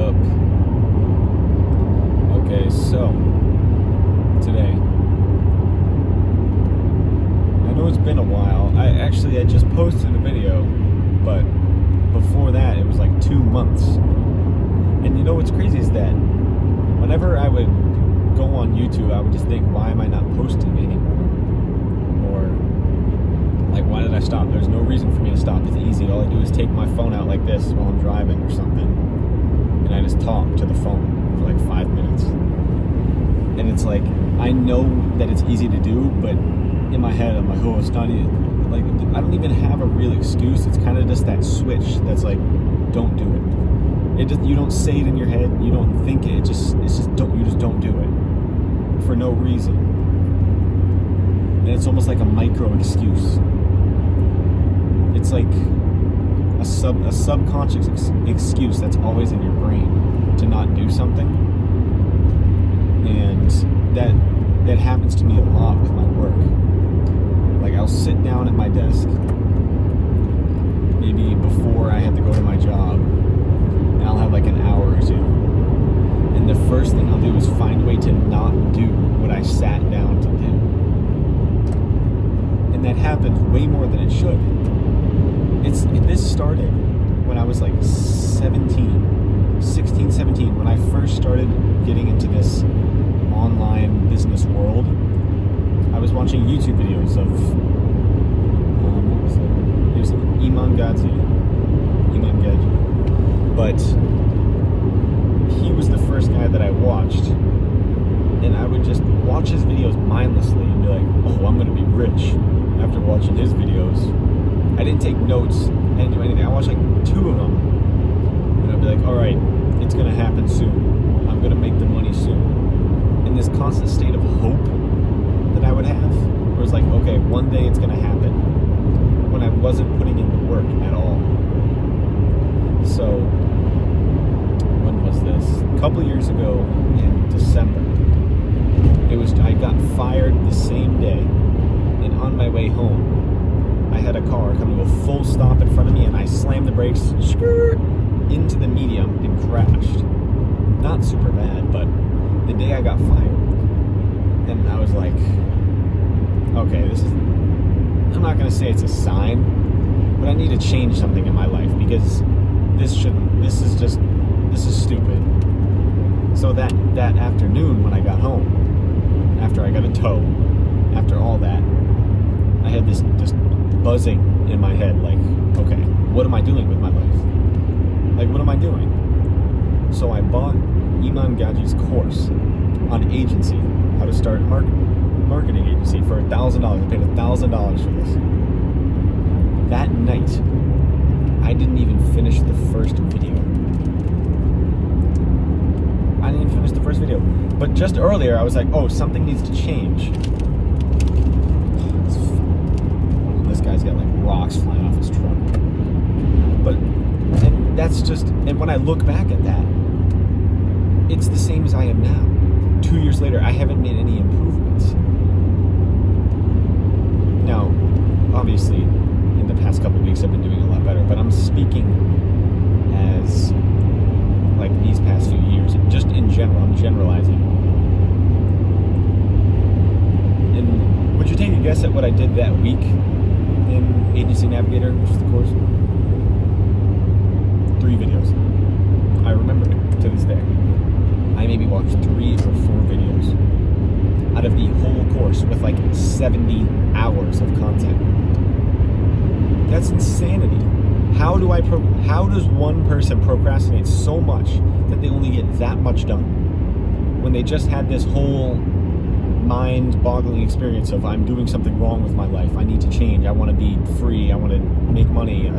up? Okay, so today, I know it's been a while. I just posted a video, but before that it was like 2 months. And you know what's crazy is that whenever I would go on YouTube, I would just think, why am I not posting anymore? Or like, why did I stop? There's no reason for me to stop. It's easy. All I do is take my phone out like this while I'm driving or something, and I just talk to the phone for like 5 minutes. And it's like, I know that it's easy to do, but in my head I'm like, oh, it's not even, like, I don't even have a real excuse. It's kind of just that switch that's like, don't do it. You don't say it in your head, you don't think it, you just don't do it for no reason. And it's almost like a micro excuse. It's like a subconscious excuse that's always in your brain to not do something. And that happens to me a lot with my work. Like, I'll sit down at my desk maybe before I have to go to my job, and I'll have like an hour or two, and the first thing I'll do is find a way to not do what I sat down to do. And that happens way more than it should. This started when I was like 16, 17, when I first started getting into this online business world. I was watching YouTube videos of what was it? It was Iman Gadzhi. But he was the first guy that I watched, and I would just watch his videos mindlessly and be like, oh, I'm gonna be rich after watching his videos. I didn't take notes, I didn't do anything. I watched like 2 of them, and I'd be like, alright, it's gonna happen soon. I'm gonna make the money soon. And this constant state of hope that I would have, where it's like, okay, one day it's gonna happen, when I wasn't putting in the work at all. So, when was this? A couple years ago in December. I got fired the same day, and on my way home, I had a car come to a full stop in front of me, and I slammed the brakes into the medium and crashed. Not super bad, but the day I got fired, and I was like, okay, I'm not going to say it's a sign, but I need to change something in my life, because this is stupid. So that afternoon when I got home, after I got a tow, after all that, I had this just buzzing in my head, like, okay, what am I doing with my life? Like, what am I doing? So I bought Iman Gadzhi's course on agency, how to start a marketing agency, for $1,000. I paid $1,000 for this. That night, I didn't even finish the first video. But just earlier, I was like, oh, something needs to change. This guy's got like rocks flying off his truck. And when I look back at that, it's the same as I am now. 2 years later, I haven't made any improvements. Now, obviously, in the past couple of weeks, I've been doing a lot better, but I'm speaking as like these past few years, just in general. I'm generalizing. And would you take a guess at what I did that week in Agency Navigator, which is the course? 3 videos. I remember it to this day. I maybe watched 3 or 4 videos out of the whole course with like 70 hours of content. That's insanity. How does one person procrastinate so much that they only get that much done, when they just had this whole mind-boggling experience of, I'm doing something wrong with my life, I need to change, I want to be free, I want to make money, and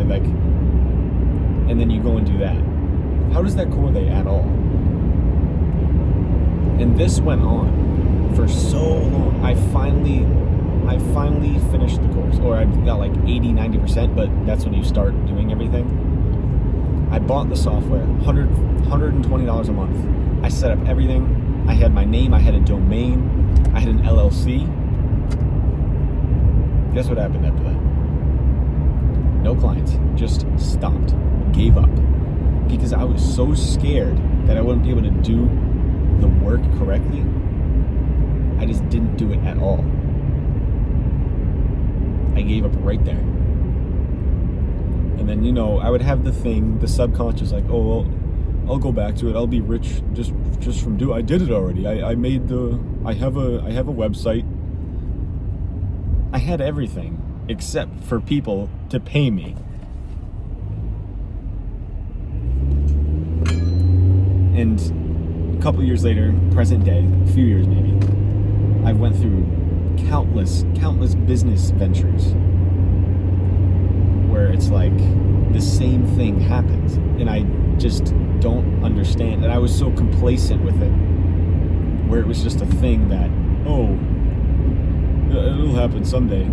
then you go and do that. How does that correlate at all? And this went on for so long. I finally finished the course, or I got like 80-90%, but that's when you start doing everything. I bought the software, $120 a month. I set up everything. I had my name, I had a domain, I had an LLC. Guess what happened after that? No clients, just stopped, gave up. because I was so scared that I wouldn't be able to do the work correctly. I just didn't do it at all. I gave up right there. And then, I would have the subconscious like, oh, well, I'll go back to it. I'll be rich just from I did it already. I have a website. I had everything except for people to pay me. And a couple years later, present day, a few years maybe, I went through countless business ventures where it's like the same thing happens, and I just don't understand. And I was so complacent with it, where it was just a thing that, oh, it'll happen someday.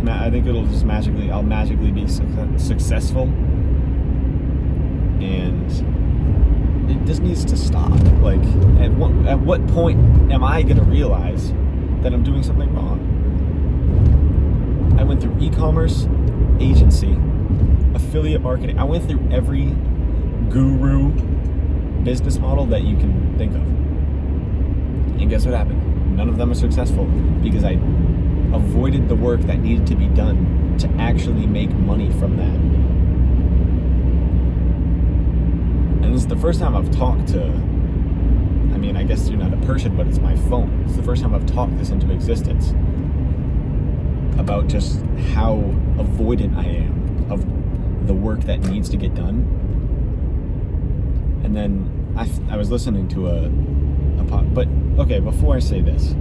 I think I'll magically be successful, and it just needs to stop. Like, at what point am I gonna realize that I'm doing something wrong? I went through e-commerce, agency, affiliate marketing. I went through every guru business model that you can think of. And guess what happened? None of them are successful because I avoided the work that needed to be done to actually make money from that. And this is the first time I've talked to, I guess you're not a person, but it's my phone. It's the first time I've talked this into existence about just how avoidant I am of the work that needs to get done. And then I was listening to a pod, but okay, before I say this,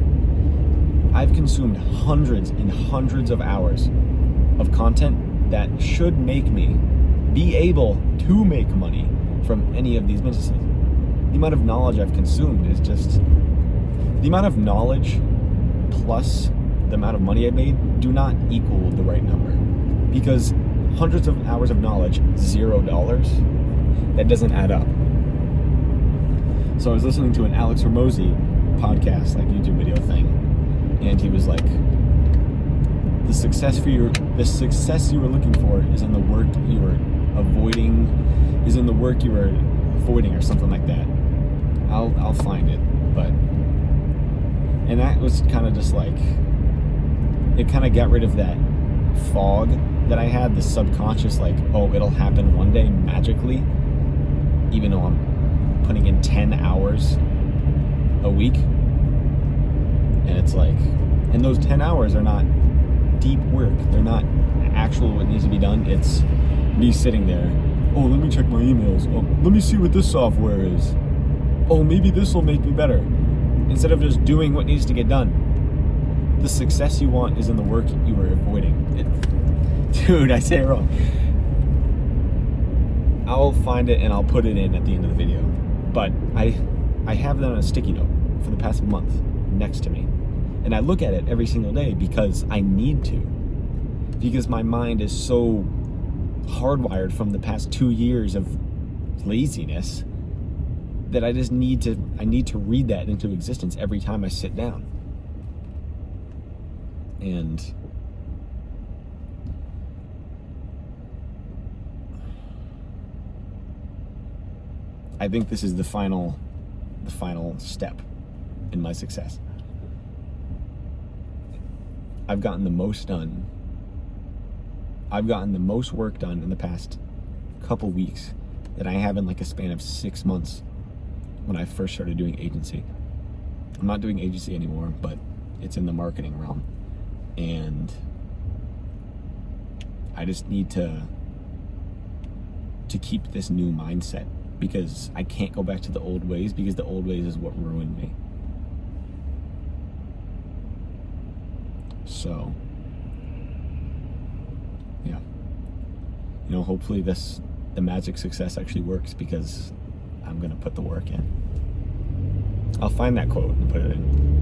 I've consumed hundreds and hundreds of hours of content that should make me be able to make money from any of these businesses. The amount of knowledge I've consumed is just, the amount of knowledge plus the amount of money I made do not equal the right number. Because hundreds of hours of knowledge, $0, that doesn't add up. So I was listening to an Alex Hormozi podcast, like YouTube video thing, and he was like, the success you were looking for is in the work you were avoiding, or something like that. I'll find it, but, and that was kind of just like, it kind of got rid of that fog that I had, the subconscious, like, oh, it'll happen one day magically, even though I'm putting in 10 hours a week. And it's like, and those 10 hours are not deep work. They're not actual what needs to be done. It's me sitting there. Oh, let me check my emails. Oh, let me see what this software is. Oh, maybe this will make me better. Instead of just doing what needs to get done. The success you want is in the work you are avoiding. Dude, I say it wrong. I'll find it and I'll put it in at the end of the video. But I have that on a sticky note for the past month next to me. And I look at it every single day because I need to. Because my mind is so hardwired from the past 2 years of laziness that I need to read that into existence every time I sit down. And I think this is the final step in my success. I've gotten the most done. I've gotten the most work done in the past couple weeks that I have in like a span of 6 months when I first started doing agency. I'm not doing agency anymore, but it's in the marketing realm. And I just need to keep this new mindset, because I can't go back to the old ways, because the old ways is what ruined me. So, yeah. Hopefully the magic success actually works, because I'm going to put the work in. I'll find that quote and put it in.